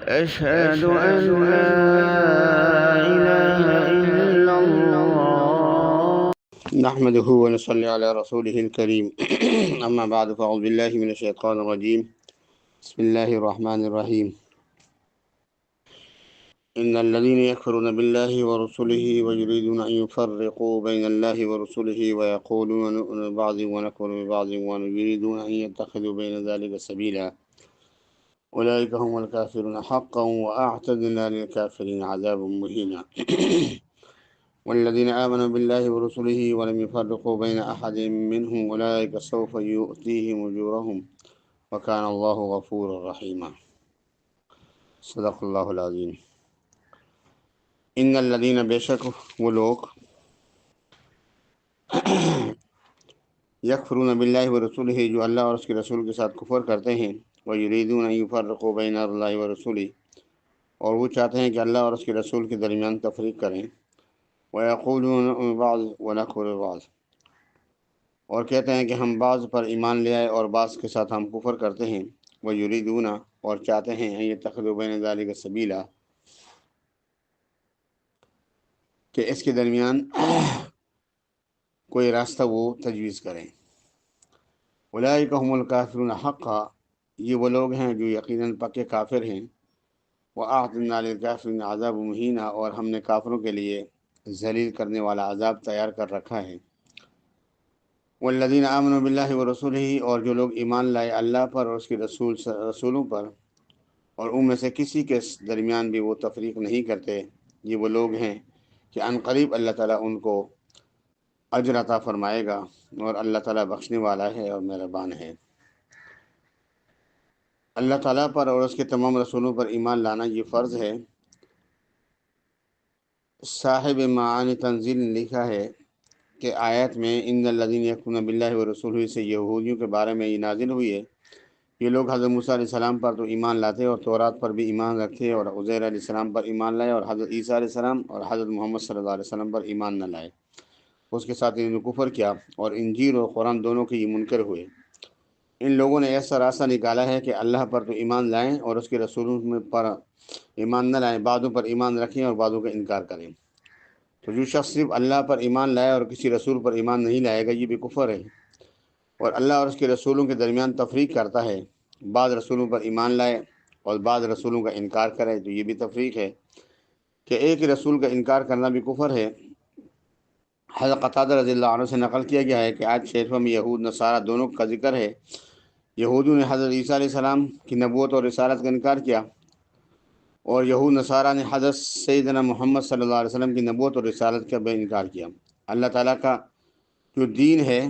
أشهد أن لا إله إلا الله نحمده ونصلي على رسوله الكريم أما بعد فأعوذ بالله من الشيطان الرجيم بسم الله الرحمن الرحيم إن الذين يكفرون بالله ورسله ويريدون أن يفرقوا بين الله ورسله ويقولون نؤمن ببعض ونكفر ببعض ويريدون أن يتخذوا بين ذلك سبيلا أولئك هم الكافرون حقا وأعتدنا للكافرين عذابا مهينا والذين آمنوا بالله ورسله ولم يفرقوا بين أحد منهم أولئك سوف يؤتيهم أجورهم وكان الله غفورا رحيما صدق اللہ العظیم۔ ان الذین، بے شک وہ لوگ، یکفرون باللہ ورسولہ، جو اللہ اور اس کے رسول کے ساتھ کفر کرتے ہیں، ویریدون ان یفرقوا بین اللہ ورسولہ، اور وہ چاہتے ہیں کہ اللہ اور اس کے رسول کے درمیان تفریق کریں، ویقولون نؤمن ببعض ونکفر ببعض، اور کہتے ہیں کہ ہم بعض پر ایمان لے آئے اور بعض کے ساتھ ہم کفر کرتے ہیں، ویریدون، اور چاہتے ہیں ان یتخذوا بین ذلک سبیلا، کہ اس کے درمیان کوئی راستہ وہ تجویز کریں۔ اولئک هم الکافرون حقا، یہ وہ لوگ ہیں جو یقیناً پکے کافر ہیں، وَأَعْتَدْنَا لِلْكَافِرِينَ عَذَابًا مُهِينًا، اور ہم نے کافروں کے لیے ذلیل کرنے والا عذاب تیار کر رکھا ہے۔ والذین آمنوا باللہ ورسولہ، اور جو لوگ ایمان لائے اللہ پر اور اس کے رسولوں پر، اور ان میں سے کسی کے درمیان بھی وہ تفریق نہیں کرتے، یہ وہ لوگ ہیں کہ ان قریب اللہ تعالیٰ ان کو اجر عطا فرمائے گا، اور اللہ تعالیٰ بخشنے والا ہے اور مہربان ہے۔ اللہ تعالیٰ پر اور اس کے تمام رسولوں پر ایمان لانا یہ فرض ہے۔ صاحب معانی تنزیل نے لکھا ہے کہ آیت میں ان الذین یکفرون باللہ ورسولہ سے یہودیوں کے بارے میں یہ نازل ہوئی ہے۔ یہ لوگ حضرت موسیٰ علیہ السلام پر تو ایمان لاتے اور تورات پر بھی ایمان رکھتے، اور عزیر علیہ السلام پر ایمان لائے، اور حضرت عیسیٰ علیہ السلام اور حضرت محمد صلی اللہ علیہ وسلم پر ایمان نہ لائے، اس کے ساتھ انہوں نے کفر کیا، اور انجیل اور قرآن دونوں کے یہ منکر ہوئے۔ ان لوگوں نے ایسا راستہ نکالا ہے کہ اللہ پر تو ایمان لائیں اور اس کے رسولوں پر ایمان نہ لائیں، بعضوں پر ایمان رکھیں اور بعضوں کا انکار کریں۔ تو جو شخص صرف اللہ پر ایمان لائے اور کسی رسول پر ایمان نہیں لائے گا، یہ بھی کفر ہے، اور اللہ اور اس کے رسولوں کے درمیان تفریق کرتا ہے، بعض رسولوں پر ایمان لائے اور بعض رسولوں کا انکار کرے، تو یہ بھی تفریق ہے کہ ایک رسول کا انکار کرنا بھی کفر ہے۔ حضرت قتادہ رضی اللہ عنہ سے نقل کیا گیا ہے کہ آج شریفہ میں یہود نصارہ دونوں کا ذکر ہے۔ یہودیوں نے حضرت عیسیٰ علیہ السلام کی نبوت اور رسالت کا انکار کیا، اور یہود نصارہ نے حضرت سیدنا محمد صلی اللہ علیہ وسلم کی نبوت اور رسالت کا بھی انکار کیا۔ اللہ تعالیٰ کا جو دین ہے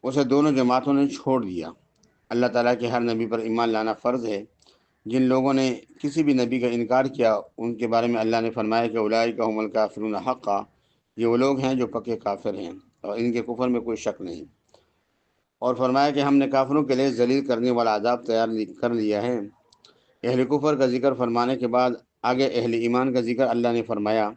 اسے دونوں جماعتوں نے چھوڑ دیا۔ اللہ تعالیٰ کے ہر نبی پر ایمان لانا فرض ہے۔ جن لوگوں نے کسی بھی نبی کا انکار کیا ان کے بارے میں اللہ نے فرمایا کہ اولئک هم الکافرون حقا، یہ وہ لوگ ہیں جو پکے کافر ہیں اور ان کے کفر میں کوئی شک نہیں، اور فرمایا کہ ہم نے کافروں کے لیے ذلیل کرنے والا عذاب تیار کر لیا ہے۔ اہل کفر کا ذکر فرمانے کے بعد آگے اہل ایمان کا ذکر اللہ نے فرمایا،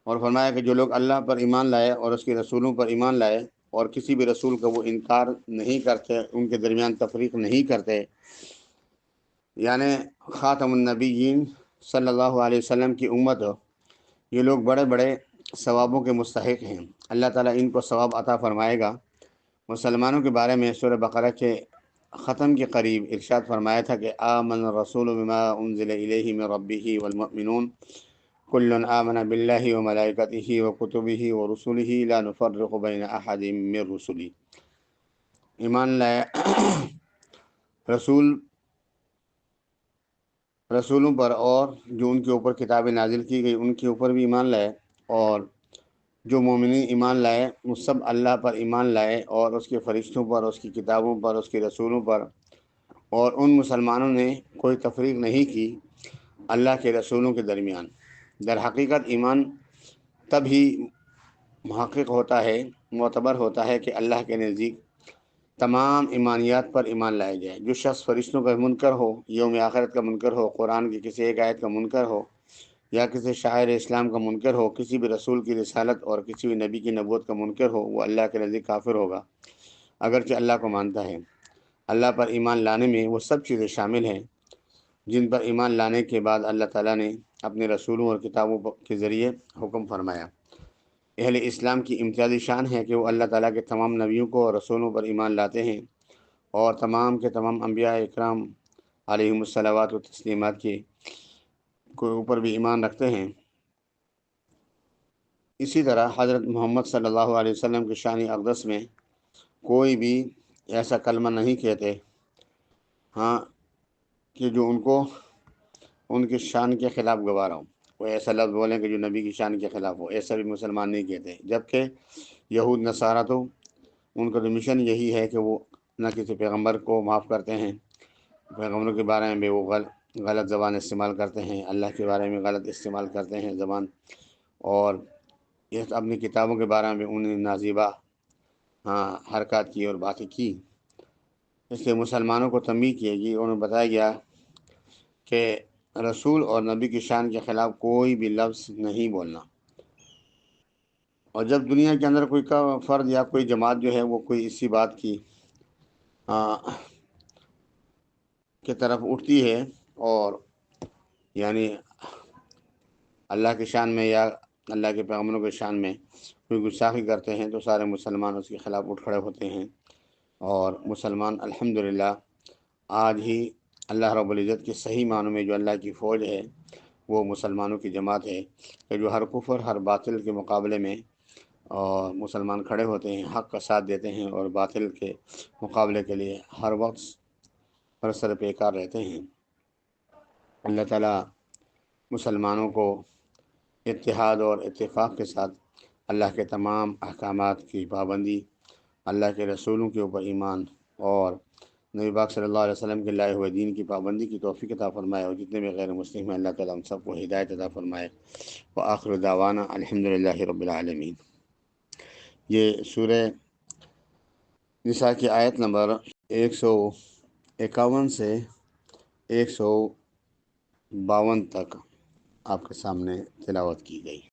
اور فرمایا کہ جو لوگ اللہ پر ایمان لائے اور اس کے رسولوں پر ایمان لائے اور کسی بھی رسول کا وہ انکار نہیں کرتے، ان کے درمیان تفریق نہیں کرتے، یعنی خاتم النبیین صلی اللہ علیہ وسلم کی امت، یہ لوگ بڑے بڑے ثوابوں کے مستحق ہیں۔ اللہ تعالیٰ ان کو ثواب عطا فرمائے گا۔ مسلمانوں کے بارے میں سورہ بقرہ کے ختم کے قریب ارشاد فرمایا تھا کہ آمن الرسول بما انزل الیہ من ربہ والمؤمنون کل آمن باللہ وملائکتہ وکتبہ ورسلہ لا نفرق بین احد من رسلہ، ایمان لائے رسولوں پر اور جو ان کے اوپر کتابیں نازل کی گئی ان کے اوپر بھی ایمان لائے، اور جو مومنین ایمان لائے وہ سب اللہ پر ایمان لائے اور اس کے فرشتوں پر، اس کی کتابوں پر، اس کے رسولوں پر، اور ان مسلمانوں نے کوئی تفریق نہیں کی اللہ کے رسولوں کے درمیان۔ در حقیقت ایمان تب ہی محقق ہوتا ہے، معتبر ہوتا ہے کہ اللہ کے نزدیک تمام ایمانیات پر ایمان لایا جائے۔ جو شخص فرشتوں کا منکر ہو، یوم آخرت کا منکر ہو، قرآن کی کسی ایک آیت کا منکر ہو، یا کسی شاعر اسلام کا منکر ہو، کسی بھی رسول کی رسالت اور کسی بھی نبی کی نبوت کا منکر ہو، وہ اللہ کے نزدیک کافر ہوگا، اگرچہ اللہ کو مانتا ہے۔ اللہ پر ایمان لانے میں وہ سب چیزیں شامل ہیں، جن پر ایمان لانے کے بعد اللہ تعالیٰ نے اپنے رسولوں اور کتابوں کے ذریعے حکم فرمایا۔ اہل اسلام کی امتیازی شان ہے کہ وہ اللہ تعالیٰ کے تمام نبیوں کو اور رسولوں پر ایمان لاتے ہیں اور تمام کے تمام انبیاء اکرام علیہم الصلوات و تسلیمات کے اوپر بھی ایمان رکھتے ہیں۔ اسی طرح حضرت محمد صلی اللہ علیہ وسلم کی شان اقدس میں کوئی بھی ایسا کلمہ نہیں کہتے کہ جو ان کی شان کے خلاف گوارا ہو، وہ ایسا لفظ بولیں کہ جو نبی کی شان کے خلاف ہو، ایسا بھی مسلمان نہیں کہتے۔ جبکہ یہود نصارہ تو ان کا تو مشن یہی ہے کہ وہ نہ کسی پیغمبر کو معاف کرتے ہیں، پیغمبروں کے بارے میں بھی وہ غلط زبان استعمال کرتے ہیں، اللہ کے بارے میں غلط استعمال کرتے ہیں زبان، اور اپنی کتابوں کے بارے میں انہیں نازیبہ حرکات کی اور باتیں کی۔ اس لیے مسلمانوں کو تنبیہ کی گئی، انہیں بتایا گیا کہ رسول اور نبی کی شان کے خلاف کوئی بھی لفظ نہیں بولنا۔ اور جب دنیا کے اندر کوئی فرد یا کوئی جماعت جو ہے وہ کوئی اسی بات کی طرف اٹھتی ہے اور یعنی اللہ کی شان میں یا اللہ کے پیغمبروں کی شان میں کوئی گستاخی کرتے ہیں، تو سارے مسلمان اس کے خلاف اٹھ کھڑے ہوتے ہیں۔ اور مسلمان الحمدللہ آج ہی اللہ رب العزت کے صحیح معنوں میں جو اللہ کی فوج ہے وہ مسلمانوں کی جماعت ہے کہ جو ہر کفر ہر باطل کے مقابلے میں اور مسلمان کھڑے ہوتے ہیں، حق کا ساتھ دیتے ہیں اور باطل کے مقابلے کے لیے ہر وقت ہر سر پیکار رہتے ہیں۔ اللہ تعالیٰ مسلمانوں کو اتحاد اور اتفاق کے ساتھ اللہ کے تمام احکامات کی پابندی، اللہ کے رسولوں کے اوپر ایمان اور نبی پاک صلی اللہ علیہ وسلم کے لائے ہوئے دین کی پابندی کی توفیق عطا فرمائے، اور جتنے بھی غیر مسلم ہیں اللہ تعالیٰ ہم سب کو ہدایت عطا فرمائے۔ وآخر دعوانا الحمدللہ رب العالمین۔ یہ سورہ نساء کی آیت نمبر 151 سے 152 تک آپ کے سامنے تلاوت کی گئی۔